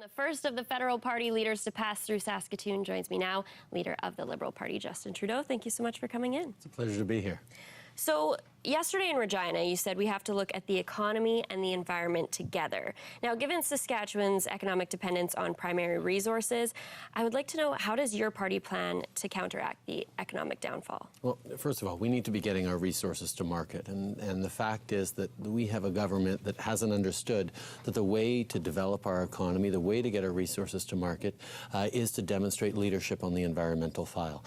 The first of the federal party leaders to pass through Saskatoon joins me now, leader of the Liberal Party, Justin Trudeau. Thank you so much for coming in. It's a pleasure to be here. So yesterday in Regina, you said we have to look at the economy and the environment together. Now, given Saskatchewan's economic dependence on primary resources, I would like to know, how does your party plan to counteract the economic downfall? Well, first of all, we need to be getting our resources to market. And the fact is that we have a government that hasn't understood that the way to develop our economy, the way to get our resources to market, is to demonstrate leadership on the environmental file,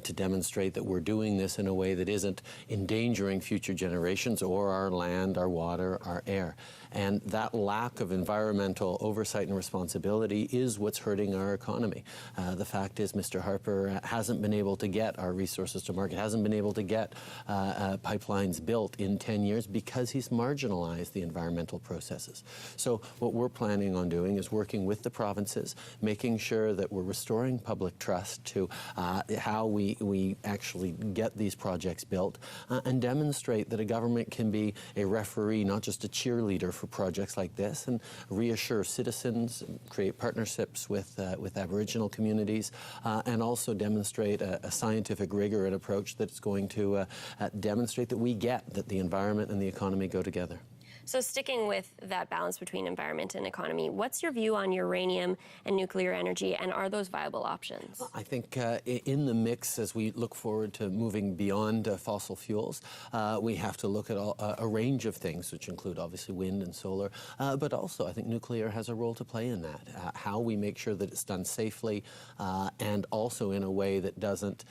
to demonstrate that we're doing this in a way that isn't endangering future generations or our land, our water, our air. And that lack of environmental oversight and responsibility is what's hurting our economy. The fact is Mr. Harper hasn't been able to get our resources to market, hasn't been able to get pipelines built in 10 years because he's marginalized the environmental processes. So what we're planning on doing is working with the provinces, making sure that we're restoring public trust to how we actually get these projects built and demonstrate that a government can be a referee, not just a cheerleader for projects like this, and reassure citizens, create partnerships with Aboriginal communities, and also demonstrate a scientific rigor and approach that's going to demonstrate that we get that the environment and the economy go together. So sticking with that balance between environment and economy, what's your view on uranium and nuclear energy, and are those viable options? I think in the mix, as we look forward to moving beyond fossil fuels, we have to look at a range of things, which include obviously wind and solar, but also I think nuclear has a role to play in that. How we make sure that it's done safely and also in a way that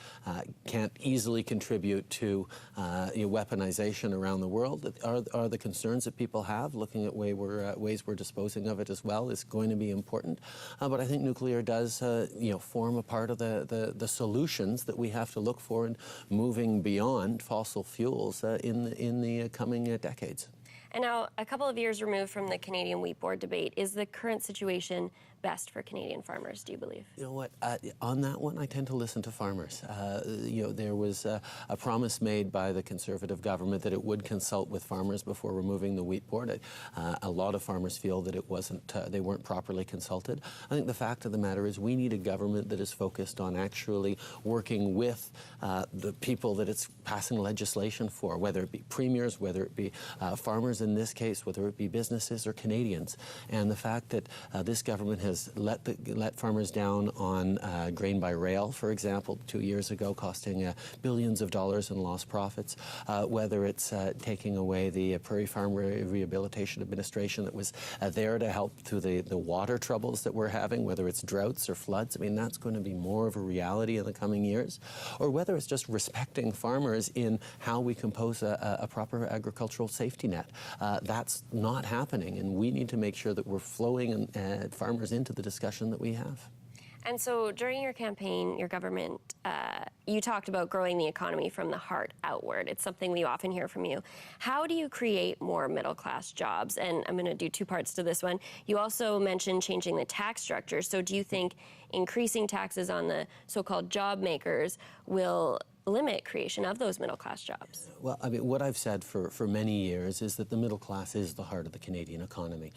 can't easily contribute to weaponization around the world are the concerns that people have. Looking at ways we're disposing of it as well is going to be important. But I think nuclear does form a part of the solutions that we have to look for in moving beyond fossil fuels in the coming decades. And now, a couple of years removed from the Canadian Wheat Board debate, is the current situation best for Canadian farmers, do you believe? You know what, on that one, I tend to listen to farmers. There was a promise made by the Conservative government that it would consult with farmers before removing the Wheat Board. A lot of farmers feel that they weren't properly consulted. I think the fact of the matter is we need a government that is focused on actually working with the people that it's passing legislation for, whether it be premiers, whether it be farmers in this case, whether it be businesses or Canadians. And the fact that this government has let farmers down on grain by rail, for example, 2 years ago, costing billions of dollars in lost profits, whether it's taking away the Prairie Farm Rehabilitation Administration that was there to help through the water troubles that we're having, whether it's droughts or floods. I mean, that's going to be more of a reality in the coming years. Or whether it's just respecting farmers in how we compose a proper agricultural safety net. That's not happening, and we need to make sure that we're flowing farmers into the discussion that we have. And so during your campaign, your government, you talked about growing the economy from the heart outward. It's something we often hear from you. How do you create more middle-class jobs? And I'm going to do two parts to this one. You also mentioned changing the tax structure. So do you think increasing taxes on the so-called job makers will limit creation of those middle-class jobs? Well, I mean, what I've said for many years is that the middle class is the heart of the Canadian economy.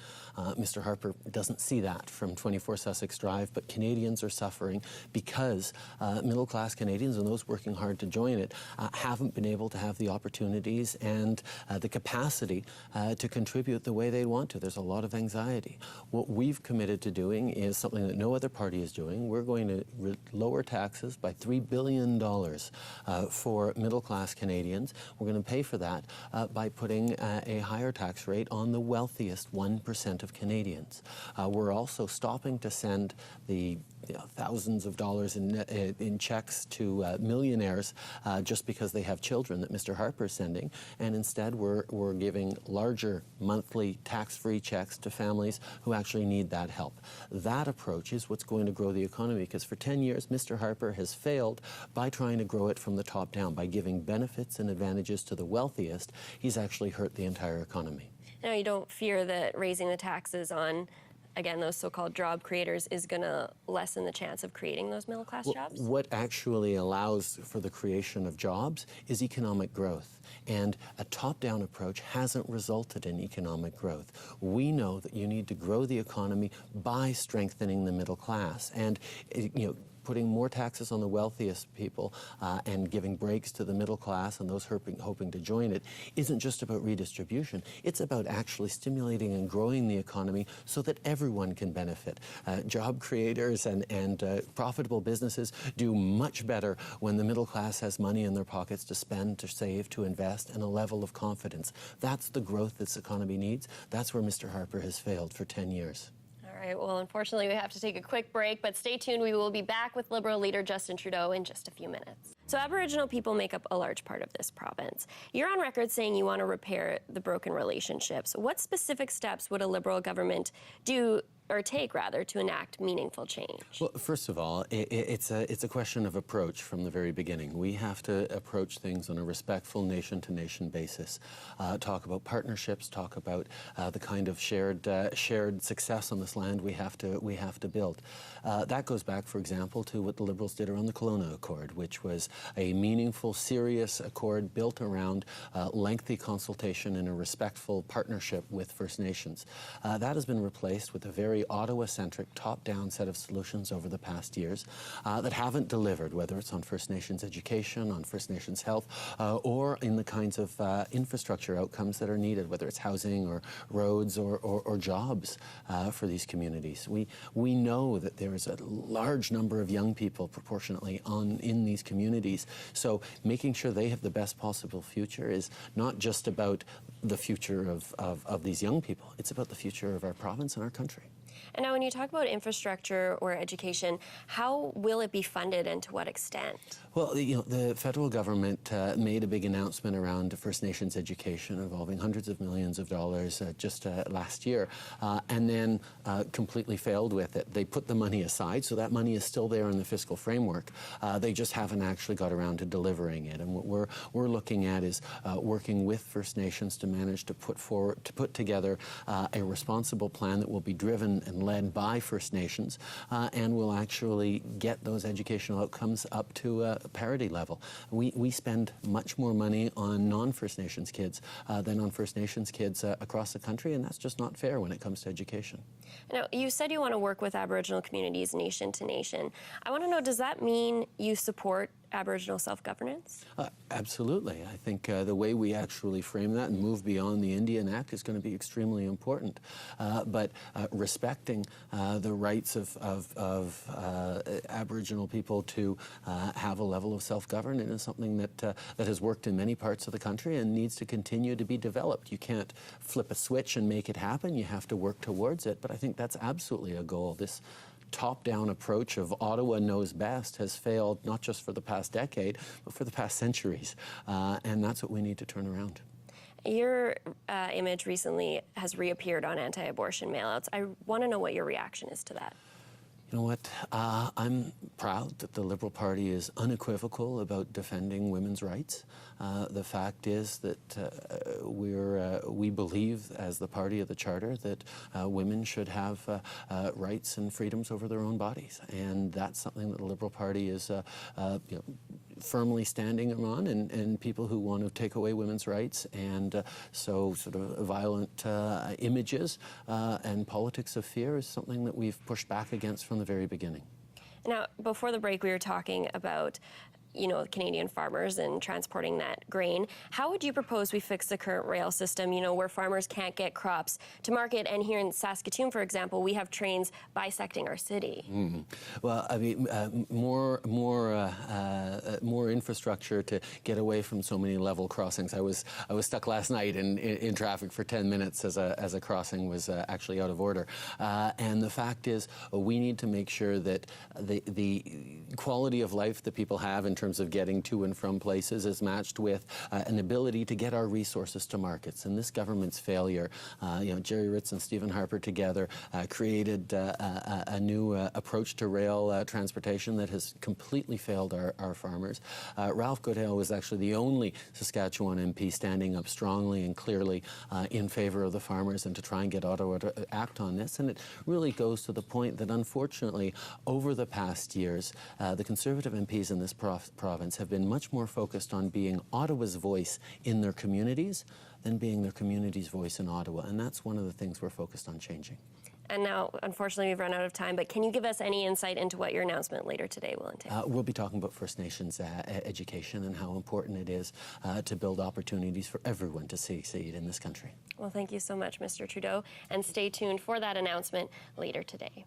Mr. Harper doesn't see that from 24 Sussex Drive, but Canadians are suffering because middle-class Canadians and those working hard to join it haven't been able to have the opportunities and the capacity to contribute the way they want to. There's a lot of anxiety. What we've committed to doing is something that no other party is doing. We're going to lower taxes by $3 billion for middle-class Canadians. We're going to pay for that by putting a higher tax rate on the wealthiest 1% of Canadians. We're also stopping to send the thousands of dollars in checks to millionaires just because they have children that Mr. Harper is sending, and instead we're giving larger monthly tax-free checks to families who actually need that help. That approach is what's going to grow the economy, because for 10 years Mr. Harper has failed by trying to grow it from the top down. By giving benefits and advantages to the wealthiest, he's actually hurt the entire economy. Now, you don't fear that raising the taxes on again, those so-called job creators is going to lessen the chance of creating those middle-class jobs? What actually allows for the creation of jobs is economic growth. And a top-down approach hasn't resulted in economic growth. We know that you need to grow the economy by strengthening the middle class. And, putting more taxes on the wealthiest people and giving breaks to the middle class and those hoping to join it isn't just about redistribution. It's about actually stimulating and growing the economy so that everyone can benefit. Job creators and profitable businesses do much better when the middle class has money in their pockets to spend, to save, to invest, and a level of confidence. That's the growth this economy needs. That's where Mr. Harper has failed for 10 years. All right, well, unfortunately, we have to take a quick break, but stay tuned. We will be back with Liberal leader Justin Trudeau in just a few minutes. So Aboriginal people make up a large part of this province. You're on record saying you want to repair the broken relationships. What specific steps would a Liberal government do or take, rather, to enact meaningful change? Well, first of all, it's a question of approach from the very beginning. We have to approach things on a respectful nation-to-nation basis. Talk about partnerships. Talk about the kind of shared success on this land we have to build. That goes back, for example, to what the Liberals did around the Kelowna Accord, which was a meaningful, serious accord built around lengthy consultation and a respectful partnership with First Nations. That has been replaced with a very Ottawa-centric, top-down set of solutions over the past years that haven't delivered, whether it's on First Nations education, on First Nations health, or in the kinds of infrastructure outcomes that are needed, whether it's housing or roads or jobs for these communities. We know that there is a large number of young people proportionately in these communities, so making sure they have the best possible future is not just about the future of these young people, it's about the future of our province and our country. And now when you talk about infrastructure or education, how will it be funded and to what extent? Well, the federal government made a big announcement around First Nations education involving hundreds of millions of dollars just last year, and then completely failed with it. They put the money aside, so that money is still there in the fiscal framework. They just haven't actually got around to delivering it. And what we're looking at is working with First Nations to manage to put together a responsible plan that will be driven and led by First Nations, and will actually get those educational outcomes up to a parity level. We spend much more money on non-First Nations kids than on First Nations kids across the country, and that's just not fair when it comes to education. Now, you said you want to work with Aboriginal communities nation to nation. I want to know, does that mean you support Aboriginal self-governance? Absolutely. I think the way we actually frame that and move beyond the Indian Act is going to be extremely important. But respecting the rights of Aboriginal people to have a level of self-governance is something that has worked in many parts of the country and needs to continue to be developed. You can't flip a switch and make it happen. You have to work towards it. But I think that's absolutely a goal. This top-down approach of Ottawa knows best has failed not just for the past decade, but for the past centuries. And that's what we need to turn around. Your image recently has reappeared on anti-abortion mailouts. I want to know what your reaction is to that. You know what? I'm proud that the Liberal Party is unequivocal about defending women's rights. The fact is that we believe, as the party of the Charter, that women should have rights and freedoms over their own bodies, and that's something that the Liberal Party is firmly standing on, and people who want to take away women's rights and so sort of violent images and politics of fear is something that we've pushed back against from the very beginning. Now, before the break, we were talking about Canadian farmers and transporting that grain. How would you propose we fix the current rail system, where farmers can't get crops to market? And here in Saskatoon, for example, we have trains bisecting our city. Mm-hmm. Well, I mean, more infrastructure to get away from so many level crossings. I was stuck last night in traffic for 10 minutes as a crossing was actually out of order. And the fact is, we need to make sure that the quality of life that people have in terms terms of getting to and from places is matched with an ability to get our resources to markets. And this government's failure, Jerry Ritz and Stephen Harper together created a new approach to rail transportation that has completely failed our farmers. Ralph Goodale was actually the only Saskatchewan MP standing up strongly and clearly in favor of the farmers and to try and get Ottawa to act on this. And it really goes to the point that, unfortunately, over the past years, the Conservative MPs in this province have been much more focused on being Ottawa's voice in their communities than being their community's voice in Ottawa. And that's one of the things we're focused on changing. And now, unfortunately, we've run out of time, but can you give us any insight into what your announcement later today will entail? We'll be talking about First Nations education and how important it is to build opportunities for everyone to succeed in this country. Well, thank you so much, Mr. Trudeau, and stay tuned for that announcement later today.